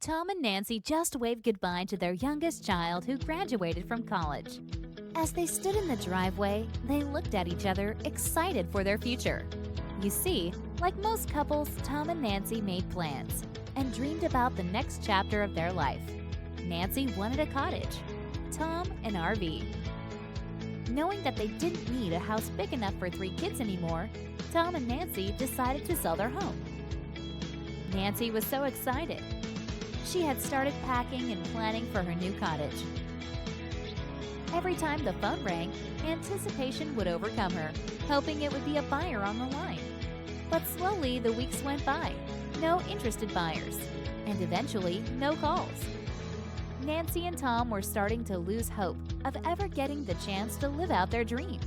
Tom and Nancy just waved goodbye to their youngest child who graduated from college. As they stood in the driveway, they looked at each other, excited for their future. You see, like most couples, Tom and Nancy made plans and dreamed about the next chapter of their life. Nancy wanted a cottage, Tom an RV. Knowing that they didn't need a house big enough for 3 kids anymore, Tom and Nancy decided to sell their home. Nancy was so excited. She had started packing and planning for her new cottage. Every time the phone rang, anticipation would overcome her, hoping it would be a buyer on the line. But slowly the weeks went by, no interested buyers, and eventually no calls. Nancy and Tom were starting to lose hope of ever getting the chance to live out their dream.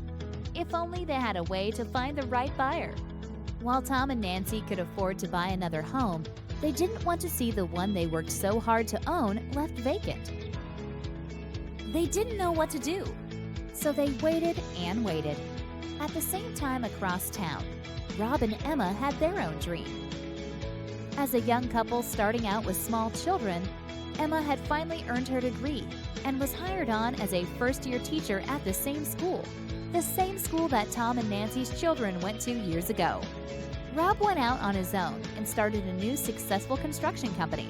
If only they had a way to find the right buyer. While Tom and Nancy could afford to buy another home, they didn't want to see the one they worked so hard to own left vacant. They didn't know what to do, so they waited and waited. At the same time across town, Rob and Emma had their own dream. As a young couple starting out with small children, Emma had finally earned her degree and was hired on as a first-year teacher at the same school that Tom and Nancy's children went to years ago. Rob went out on his own and started a new successful construction company.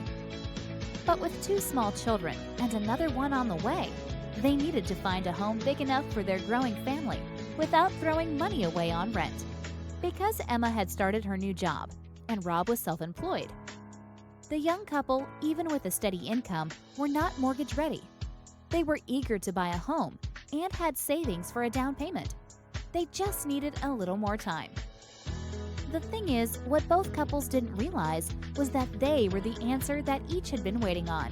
But with 2 small children and another one on the way, they needed to find a home big enough for their growing family without throwing money away on rent. Because Emma had started her new job and Rob was self-employed, the young couple, even with a steady income, were not mortgage ready. They were eager to buy a home and had savings for a down payment. They just needed a little more time. The thing is, what both couples didn't realize was that they were the answer that each had been waiting on.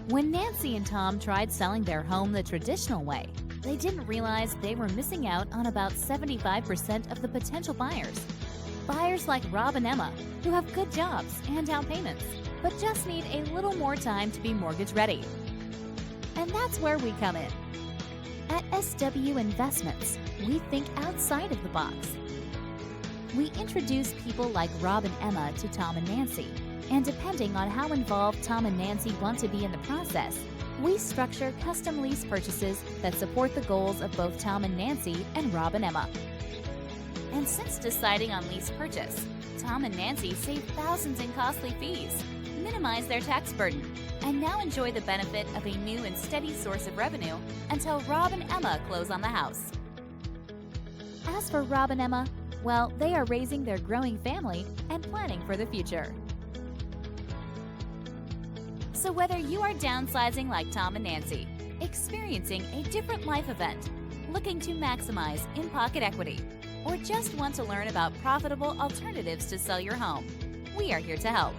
When Nancy and Tom tried selling their home the traditional way, they didn't realize they were missing out on about 75% of the potential buyers. Buyers like Rob and Emma, who have good jobs and down payments, but just need a little more time to be mortgage ready. And that's where we come in. At SW Investments, we think outside of the box. We introduce people like Rob and Emma to Tom and Nancy, and depending on how involved Tom and Nancy want to be in the process, we structure custom lease purchases that support the goals of both Tom and Nancy and Rob and Emma. And since deciding on lease purchase, Tom and Nancy save thousands in costly fees, minimize their tax burden, and now enjoy the benefit of a new and steady source of revenue until Rob and Emma close on the house. As for Rob and Emma, well, they are raising their growing family and planning for the future. So whether you are downsizing like Tom and Nancy, experiencing a different life event, looking to maximize in-pocket equity, or just want to learn about profitable alternatives to sell your home, we are here to help.